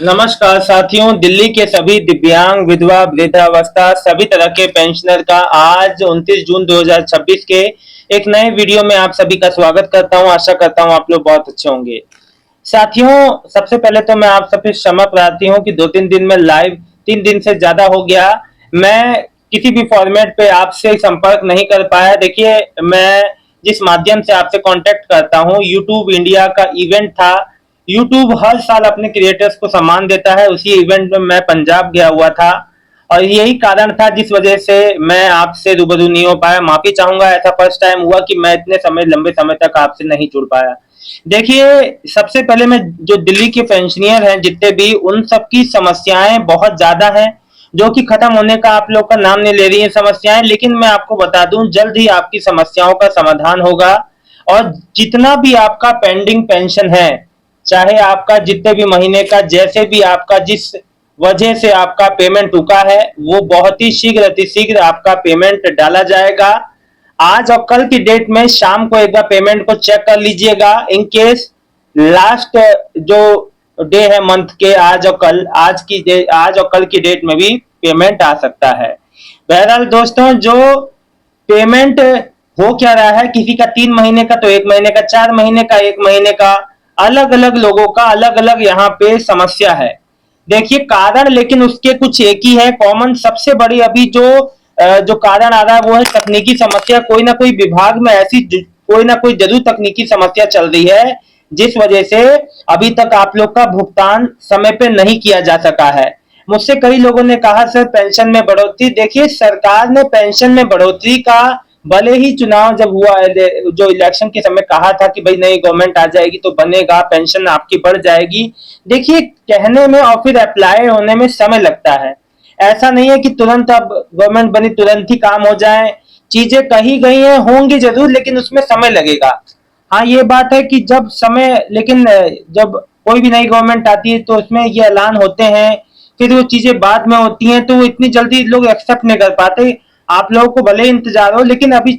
नमस्कार साथियों, दिल्ली के सभी दिव्यांग, विधवा, वृद्धावस्था सभी तरह के पेंशनर का आज 29 जून 2026 के एक नए वीडियो में आप सभी का स्वागत करता हूं। आशा करता हूं आप लोग बहुत अच्छे होंगे। साथियों, सबसे पहले तो मैं आप सबसे क्षमा प्रार्थी हूं कि 2-3 दिन में लाइव 3 दिन से ज्यादा हो गया। मैं किसी भी फॉर्मेट पे आपसे संपर्क नहीं कर पाया। देखिए, मैं जिस माध्यम से आपसे कांटेक्ट करता हूं, यूट्यूब इंडिया का इवेंट था। यूट्यूब हर साल अपने क्रिएटर्स को सम्मान देता है। उसी इवेंट में मैं पंजाब गया हुआ था और यही कारण था जिस वजह से मैं आपसे रूबरू नहीं हो पाया। माफी चाहूंगा, ऐसा फर्स्ट टाइम हुआ कि मैं इतने लंबे समय तक आपसे नहीं जुड़ पाया। देखिए, सबसे पहले मैं जो दिल्ली के पेंशनियर हैं जितने भी, उन सबकी समस्याएं बहुत ज्यादा हैं जो कि खत्म होने का आप लोग का नाम नहीं ले रही है समस्याएं। लेकिन मैं आपको बता दूं, जल्द ही आपकी समस्याओं का समाधान होगा। और जितना भी आपका पेंडिंग पेंशन है, चाहे आपका जितने भी महीने का, जैसे भी आपका जिस वजह से आपका पेमेंट रुका है, वो बहुत ही शीघ्र अतिशीघ्र आपका पेमेंट डाला जाएगा। आज और कल की डेट में शाम को एक बार पेमेंट को चेक कर लीजिएगा। इन केस लास्ट जो डे है मंथ के, आज और कल की डेट में भी पेमेंट आ सकता है। बहरहाल दोस्तों, जो पेमेंट हो क्या रहा है, किसी का 3 महीने का, तो 1 महीने का, 4 महीने का, 1 महीने का, अलग अलग लोगों का अलग अलग यहाँ पे समस्या है। देखिए, कारण लेकिन उसके कुछ एक ही है कॉमन। सबसे बड़ी अभी जो कारण आ रहा है वो है तकनीकी समस्या। कोई ना कोई विभाग में ऐसी कोई ना कोई जरूर तकनीकी समस्या चल रही है जिस वजह से अभी तक आप लोग का भुगतान समय पे नहीं किया जा सका है। मुझसे कई लोगों ने कहा सर पेंशन में बढ़ोतरी। देखिए, सरकार ने पेंशन में बढ़ोतरी का भले ही चुनाव जब हुआ, जो इलेक्शन के समय कहा था कि भाई नई गवर्नमेंट आ जाएगी तो बनेगा, पेंशन आपकी बढ़ जाएगी। देखिए, कहने में और फिर अप्लाई होने में समय लगता है। ऐसा नहीं है कि तुरंत अब गवर्नमेंट बनी तुरंत ही काम हो जाए। चीजें कही गई हैं, होंगी जरूर, लेकिन उसमें समय लगेगा। हाँ, ये बात है कि जब समय, लेकिन जब कोई भी नई गवर्नमेंट आती है तो उसमें ये ऐलान होते हैं, फिर वो चीजें बाद में होती हैं तो वो इतनी जल्दी लोग एक्सेप्ट नहीं कर पाते। आप लोगों को भले इंतजार हो, लेकिन अभी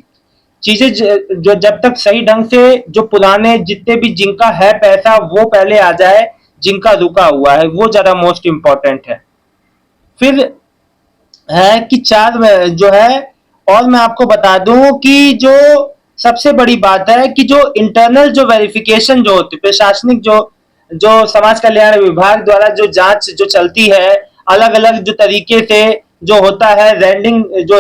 चीजें जो जब तक सही ढंग से, जो पुराने जितने भी जिनका है पैसा वो पहले आ जाए, जिनका रुका हुआ है वो ज्यादा मोस्ट इम्पोर्टेंट है। फिर है कि चार जो है, और मैं आपको बता दूं कि जो सबसे बड़ी बात है कि जो इंटरनल जो वेरिफिकेशन जो होती है, प्रशासनिक जो जो समाज कल्याण विभाग द्वारा जो जांच जो चलती है, अलग अलग जो तरीके से जो होता है, रैंडिंग जो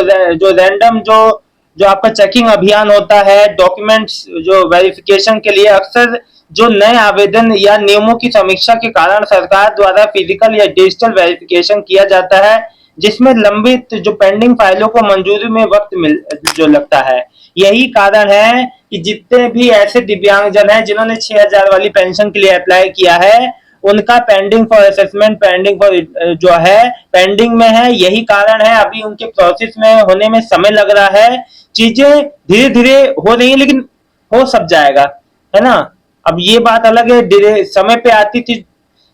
रैंडम जो आपका चेकिंग अभियान होता है, डॉक्यूमेंट्स जो वेरिफिकेशन के लिए अक्सर जो नए आवेदन या नियमों की समीक्षा के कारण सरकार द्वारा फिजिकल या डिजिटल वेरिफिकेशन किया जाता है, जिसमें लंबित जो पेंडिंग फाइलों को मंजूरी में वक्त मिल जो लगता है। यही कारण है कि जितने भी ऐसे दिव्यांगजन हैं जिन्होंने 6,000 वाली पेंशन के लिए अप्लाई किया है, उनका pending for assessment, pending for जो है पेंडिंग में है। यही कारण है अभी उनके प्रोसेस में होने में समय लग रहा है। चीजें धीरे धीरे हो रही है, लेकिन हो सब जाएगा, है ना। अब ये बात अलग है, समय पे आती थी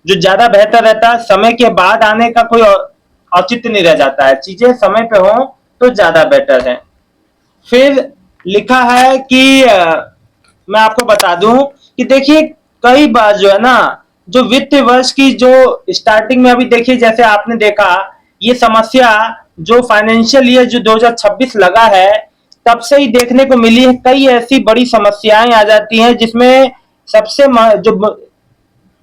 जो ज्यादा बेहतर रहता, समय के बाद आने का कोई औचित्य नहीं रह जाता है। चीजें समय पे हो तो ज्यादा बेटर है। फिर लिखा है कि मैं आपको बता दूं कि देखिए, कई बार जो है ना, जो वित्त वर्ष की जो स्टार्टिंग में, अभी देखिए जैसे आपने देखा, ये समस्या जो फाइनेंशियल ईयर जो 2026 लगा है तब से ही देखने को मिली है। कई ऐसी बड़ी समस्याएं आ जाती हैं जिसमें सबसे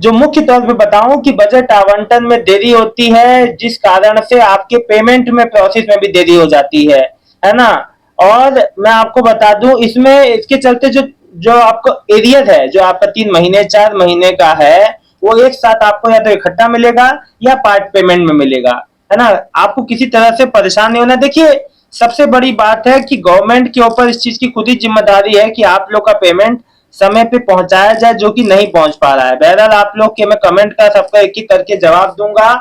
जो मुख्य तौर पे बताऊं कि बजट आवंटन में देरी होती है, जिस कारण से आपके पेमेंट में प्रोसेस में भी देरी हो जाती है ना। और मैं आपको बता दूं, इसमें इसके चलते जो जो आपको एरियर है, जो आपका 3 महीने 4 महीने का है, वो एक साथ आपको या तो इकट्ठा मिलेगा या पार्ट पेमेंट में मिलेगा, है ना। आपको किसी तरह से परेशान नहीं होना। देखिए, सबसे बड़ी बात है कि गवर्नमेंट के ऊपर इस चीज की खुद ही जिम्मेदारी है कि आप लोग का पेमेंट समय पे पहुंचाया जाए, जो कि नहीं पहुंच पा रहा है। बहरहाल आप लोग के मैं कमेंट का सबका एक एक करके जवाब दूंगा।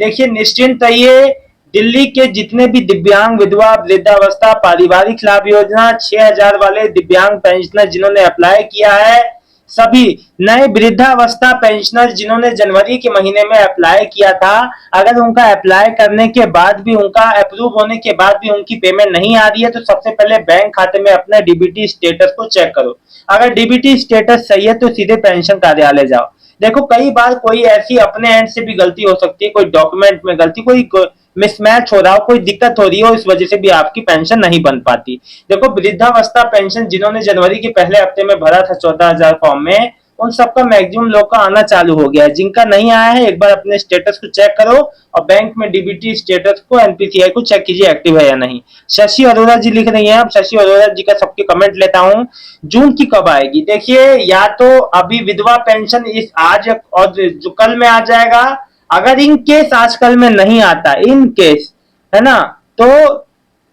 देखिए, निश्चिंत रहिए, दिल्ली के जितने भी दिव्यांग, विधवा, वृद्धावस्था, पारिवारिक लाभ योजना, 6,000 वाले दिव्यांग पेंशनर जिन्होंने अप्लाई किया है, सभी नए वृद्धावस्था पेंशनर जिन्होंने जनवरी के महीने में अप्लाई किया था, अगर उनका अप्लाई करने के बाद भी, उनका अप्रूव होने के बाद भी उनकी पेमेंट नहीं आ रही है, तो सबसे पहले बैंक खाते में अपने डीबीटी स्टेटस को चेक करो। अगर डीबीटी स्टेटस सही है तो सीधे पेंशन कार्यालय जाओ। देखो कई बार कोई ऐसी अपने एंड से भी गलती हो सकती है, कोई डॉक्यूमेंट में गलती, कोई मिसमैच हो रहा हो, कोई दिक्कत हो रही हो, इस वजह से भी आपकी पेंशन नहीं बन पाती। देखो वृद्धावस्था पेंशन जिन्होंने जनवरी के पहले हफ्ते में भरा था 14,000 फॉर्म में, उन सबका मैक्सिमम लोग का आना चालू हो गया है। जिनका नहीं आया है एक बार अपने स्टेटस को चेक करो और बैंक में डीबीटी स्टेटस को, एनपीसीआई को चेक कीजिए एक्टिव है या नहीं। शशि अरोड़ा जी लिख रही हैं, अब शशि अरोड़ा जी का सबके कमेंट लेता हूं। जून की कब आएगी? देखिए या तो अभी विधवा पेंशन इस आज और जो कल में आ जाएगा, अगर इन केस आज कल में नहीं आता, इन केस है ना, तो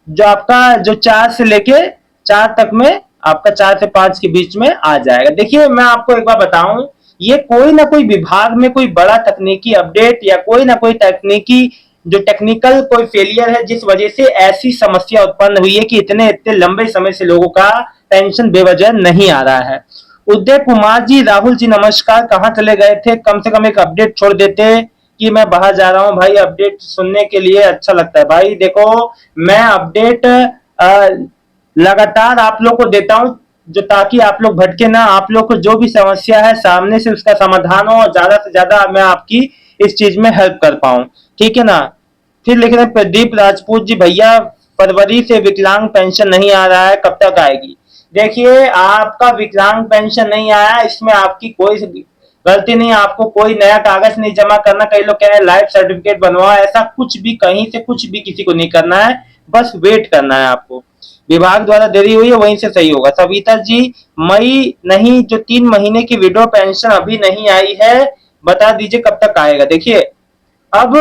जो आपका जो 4 से लेके 4 तक में, आपका 4 से 5 के बीच में आ जाएगा। देखिए मैं आपको एक बार बताऊं, ये कोई ना कोई विभाग में कोई बड़ा तकनीकी अपडेट या कोई ना कोई तकनीकी जो टेक्निकल कोई फेलियर है, जिस वजह से ऐसी समस्या उत्पन्न हुई है कि इतने इतने लंबे समय से लोगों का पेंशन बेवजह नहीं आ रहा है। उदय कुमार जी, राहुल जी नमस्कार, कहाँ चले गए थे? कम से कम एक अपडेट छोड़ देते कि मैं बाहर जा रहा हूं। भाई अपडेट सुनने के लिए अच्छा लगता है। भाई देखो मैं अपडेट लगातार आप लोग को देता हूं, जो ताकि आप लोग भटके ना, आप लोग को जो भी समस्या है सामने से उसका समाधान हो और ज्यादा से ज्यादा मैं आपकी इस चीज में हेल्प कर पाऊं, ठीक है ना। फिर लिख रहे हैं प्रदीप राजपूत जी, भैया फरवरी से विकलांग पेंशन नहीं आ रहा है, कब तक आएगी? देखिए आपका विकलांग पेंशन नहीं आया, इसमें आपकी कोई गलती नहीं, आपको कोई नया कागज नहीं जमा करना। कई लोग कह रहे हैं लाइफ सर्टिफिकेट बनवाओ, ऐसा कुछ भी कहीं से कुछ भी किसी को नहीं करना है, बस वेट करना है आपको। विभाग द्वारा देरी हुई है, वहीं से सही होगा। सविता जी, मई नहीं, जो 3 महीने की विडो पेंशन अभी नहीं आई है, बता दीजिए कब तक आएगा। देखिए अब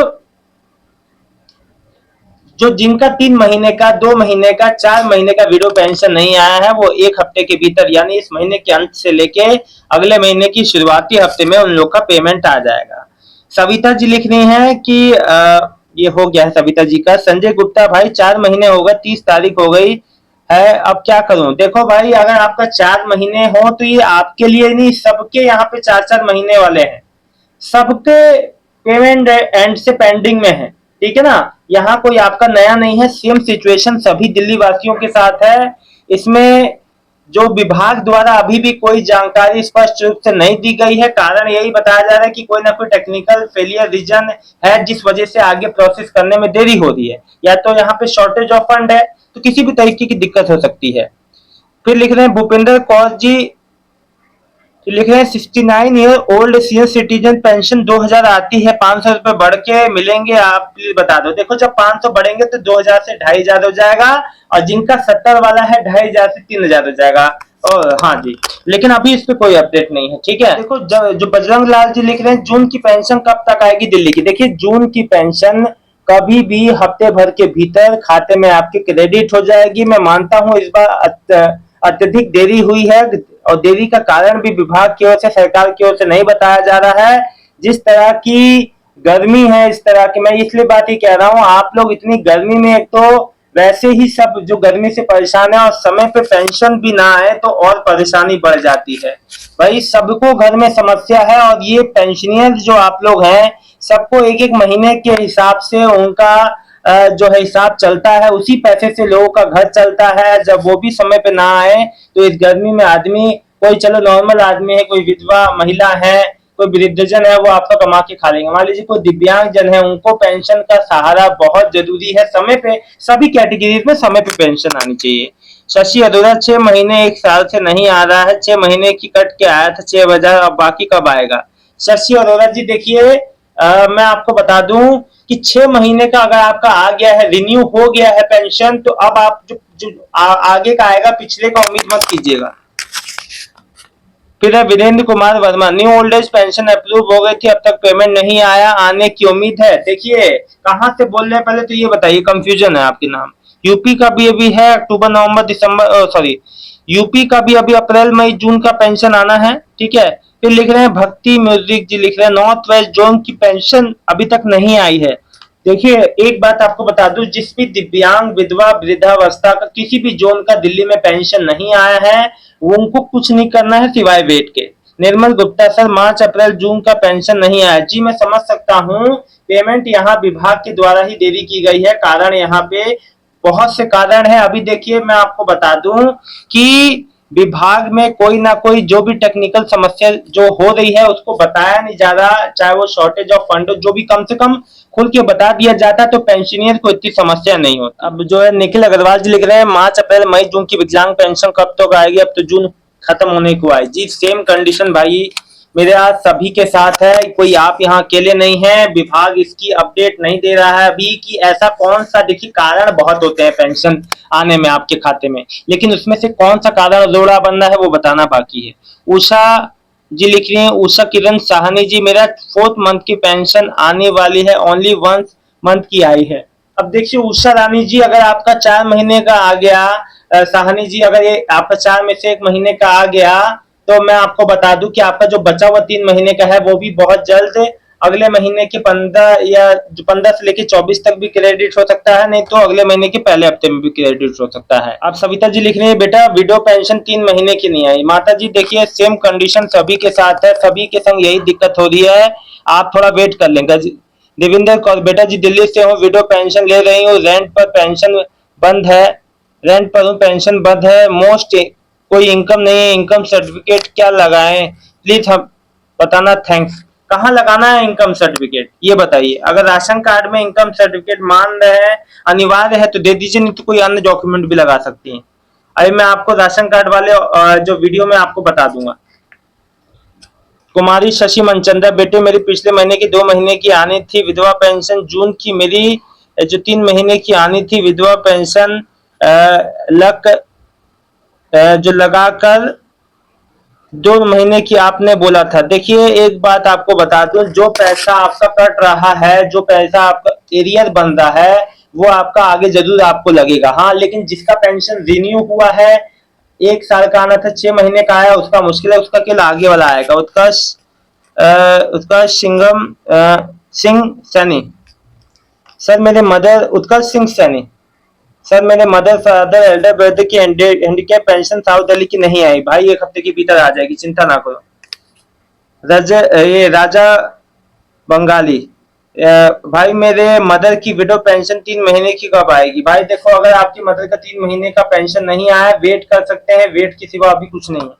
जो जिनका 3 महीने का, 2 महीने का, 4 महीने का विडो पेंशन नहीं आया है, वो 1 हफ्ते के भीतर यानी इस महीने के अंत से लेके अगले महीने की शुरुआती हफ्ते में उन लोग का पेमेंट आ जाएगा। सविता जी लिख रही हैं कि ये हो गया है सविता जी का। संजय गुप्ता, भाई 4 महीने हो गए, 30 तारीख हो गई है, अब क्या करूं? देखो भाई अगर आपका 4 महीने हो तो ये आपके लिए नहीं, सबके यहाँ पे 4-4 महीने वाले हैं, सबके पेमेंट एंड से पेंडिंग में है, ठीक है ना। यहाँ कोई आपका नया नहीं है, सेम सिचुएशन सभी दिल्ली वासियों के साथ है। इसमें जो विभाग द्वारा अभी भी कोई जानकारी स्पष्ट रूप से नहीं दी गई है, कारण यही बताया जा रहा है कि कोई ना कोई टेक्निकल फेलियर रीजन है, जिस वजह से आगे प्रोसेस करने में देरी हो रही है, या तो यहाँ पे शॉर्टेज ऑफ फंड है, तो किसी भी तरीके की दिक्कत हो सकती है। फिर लिख रहे हैं भूपेंद्र कौर जी, लिख रहे हैं 69 year old senior citizen pension 2000 आती है, 500 रुपए बढ़ के मिलेंगे, आप प्लीज बता दो। देखो जब 500 बढ़ेंगे तो 2000 से 2500 हो जाएगा, और जिनका 70 वाला है 2500 से 3000 हो जाएगा। और हाँ जी, लेकिन अभी इस पे कोई अपडेट नहीं है, ठीक है। देखो जो बजरंग लाल जी लिख रहे हैं जून की पेंशन कब तक आएगी दिल्ली की? देखिए जून की पेंशन कभी भी हफ्ते भर के भीतर खाते में आपके क्रेडिट हो जाएगी। मैं मानता हूं इस बार अत्यधिक देरी हुई है, और देरी का कारण भी विभाग की ओर से, सरकार की ओर से नहीं बताया जा रहा है। जिस तरह की गर्मी है, इस तरह की, मैं इसलिए बात ही कह रहा हूं, आप लोग इतनी गर्मी में एक तो वैसे ही सब जो गर्मी से परेशान है, और समय पे पेंशन भी ना आए तो और परेशानी बढ़ जाती है। भाई सबको घर में समस्या है, और ये पेंशनियर जो आप लोग हैं, सबको एक एक महीने के हिसाब से उनका जो है हिसाब चलता है, उसी पैसे से लोगों का घर चलता है। जब वो भी समय पे ना आए तो इस गर्मी में आदमी, कोई चलो नॉर्मल आदमी है, कोई विधवा महिला है, कोई वृद्धजन है, वो आपका कमा के खा लेंगे। मान लीजिए कोई दिव्यांग जन है, उनको पेंशन का सहारा बहुत जरूरी है। समय पे सभी कैटेगरीज में समय पे पेंशन आनी चाहिए। शशि अरोड़ा, 6 महीने 1 साल से नहीं आ रहा है, 6 महीने की कट के आया था 6,000, अब बाकी कब आएगा? शशि अरोड़ा जी देखिए मैं आपको बता दूं कि 6 महीने का अगर आपका आ गया है, रिन्यू हो गया है पेंशन, तो अब आप जो आगे का आएगा, पिछले का उम्मीद मत कीजिएगा। फिर है Virendra Kumar Verma, new old age pension approve हो गई थी, अब तक पेमेंट नहीं आया, आने की उम्मीद है। देखिए कहां से बोल रहे हैं, पहले तो ये बताइए, कंफ्यूजन है आपके नाम। यूपी का भी अभी है अक्टूबर नवंबर दिसंबर, सॉरी यूपी का भी अभी अप्रैल मई जून का पेंशन आना है, ठीक है। फिर लिख रहे हैं भक्ति म्यूजिक जी, लिख रहे हैं नॉर्थ वेस्ट जोन की पेंशन अभी तक नहीं आई है। देखिए एक बात आपको बता दूं, जिस भी दिव्यांग, विधवा, वृद्धावस्था का किसी भी जोन का दिल्ली में पेंशन नहीं आया है, वो उनको कुछ नहीं करना है सिवाय वेट के। निर्मल गुप्ता, सर मार्च अप्रैल जून का पेंशन नहीं आया। जी मैं समझ सकता हूँ, पेमेंट यहाँ विभाग के द्वारा ही देरी की गई है, कारण यहाँ पे बहुत से कारण है। अभी देखिए मैं आपको बता दूं कि विभाग में कोई ना कोई जो भी टेक्निकल समस्या जो हो रही है उसको बताया नहीं जा रहा, चाहे वो शॉर्टेज ऑफ फंड, जो भी कम से कम खुल के बता दिया जाता तो पेंशनियर को इतनी समस्या नहीं होती। अब जो है निखिल अग्रवाल जी लिख रहे हैं मार्च अप्रैल मई जून की विकलांग पेंशन कब तक आएगी, अब तो जून खत्म होने को आए। जी सेम कंडीशन भाई मेरा सभी के साथ है, कोई आप यहाँ अकेले नहीं है। विभाग इसकी अपडेट नहीं दे रहा है अभी कि ऐसा कौन सा, देखिए कारण बहुत होते हैं पेंशन आने में आपके खाते में, लेकिन उसमें से कौन सा कारण जोड़ा बनना है वो बताना बाकी है। उषा जी लिख रही है, उषा किरण साहनी जी, मेरा 4th मंथ की पेंशन आने वाली है, ओनली 1 मंथ की आई है। अब देखिए उषा रानी जी, अगर आपका 4 महीने का आ गया, साहनी जी अगर ये आपका 4 में से 1 महीने का आ गया, तो मैं आपको बता दूं कि आपका जो बचा हुआ 3 महीने का है वो भी बहुत जल्द अगले महीने के 15 या 15 से लेकर 24 तक भी क्रेडिट हो सकता है, नहीं तो अगले महीने के पहले हफ्ते में भी क्रेडिट हो सकता है। अब सविता जी लिख रही है बेटा विडो पेंशन 3 महीने की नहीं आई। माता जी देखिए सेम कंडीशन सभी के साथ है, सभी के संग यही दिक्कत हो रही है, आप थोड़ा वेट कर लेंगे। देविंदर कौर, बेटा जी दिल्ली से हूँ, विडो पेंशन ले रही हूँ, रेंट पर पेंशन बंद है, रेंट पर हूँ, पेंशन बंद है, मोस्ट कोई इनकम नहीं है, इनकम सर्टिफिकेट क्या लगाएं प्लीज हम बताना, थैंक्स। कहाँ लगाना है इनकम सर्टिफिकेट ये बताइए। अगर राशन कार्ड में इनकम सर्टिफिकेट मान रहे हैं अनिवार्य है तो दे दीजिए, नहीं तो कोई अन्य डॉक्यूमेंट भी लगा सकती हैं। अभी मैं आपको राशन कार्ड वाले जो वीडियो में आपको बता दूंगा। कुमारी शशि मनचंदा, बेटे मेरी पिछले महीने की 2 महीने की आनी थी विधवा पेंशन, जून की मेरी जो 3 महीने की आनी थी विधवा पेंशन लग जो लगाकर 2 महीने की आपने बोला था। देखिए एक बात आपको बता दूं, जो पैसा आपका कट रहा है, जो पैसा आपका एरियर बन रहा है वो आपका आगे जरूर आपको लगेगा। हाँ लेकिन जिसका पेंशन रिन्यू हुआ है 1 साल का आना था 6 महीने का आया, उसका मुश्किल है, उसका केवल आगे वाला आएगा। उत्कर्ष सिंगम सिंह सैनी, सर मेरे मदर उत्कर्ष सिंह सैनी, सर मेरे मदर फादर एल्डर ब्रदर की हैंडीकैप पेंशन साउथ दिल्ली की नहीं आई, भाई 1 हफ्ते के भीतर आ जाएगी, चिंता ना करो। ये राजा बंगाली, भाई मेरे मदर की विडो पेंशन 3 महीने की कब आएगी। भाई देखो अगर आपकी मदर का 3 महीने का पेंशन नहीं आया वेट कर सकते हैं, वेट के सिवा अभी कुछ नहीं है।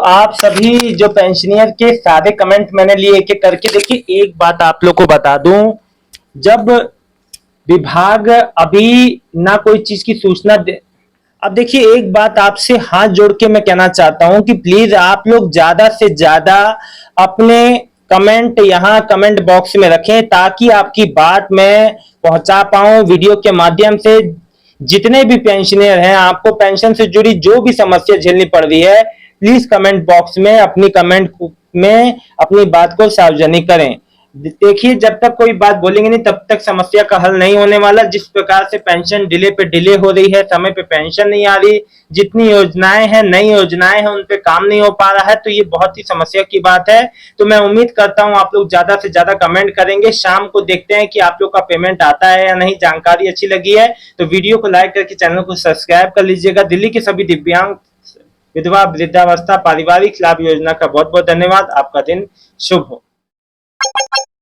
आप सभी जो पेंशनियर के सारे कमेंट मैंने लिए एक एक करके। देखिए एक बात आप लोग को बता दूं, जब विभाग अभी ना कोई चीज की सूचना दे, अब देखिए एक बात आपसे हाथ जोड़ के मैं कहना चाहता हूं कि प्लीज आप लोग ज्यादा से ज्यादा अपने कमेंट यहाँ कमेंट बॉक्स में रखें ताकि आपकी बात मैं पहुंचा पाऊं वीडियो के माध्यम से। जितने भी पेंशनर हैं आपको पेंशन से जुड़ी जो भी समस्या झेलनी पड़ रही है प्लीज कमेंट बॉक्स में अपनी कमेंट में अपनी बात को सार्वजनिक करें। देखिए जब तक कोई बात बोलेंगे नहीं तब तक समस्या का हल नहीं होने वाला। जिस प्रकार से पेंशन डिले पे डिले हो रही है, समय पे पेंशन नहीं आ रही, जितनी योजनाएं हैं नई योजनाएं हैं उन पे काम नहीं हो पा रहा है, तो ये बहुत ही समस्या की बात है। तो मैं उम्मीद करता हूं आप लोग ज्यादा से ज्यादा कमेंट करेंगे। शाम को देखते हैं कि आप लोग का पेमेंट आता है या नहीं। जानकारी अच्छी लगी है तो वीडियो को लाइक करके चैनल को सब्सक्राइब कर लीजिएगा। दिल्ली के सभी दिव्यांग विधवा वृद्धावस्था पारिवारिक लाभ योजना का बहुत बहुत धन्यवाद। आपका दिन शुभ हो।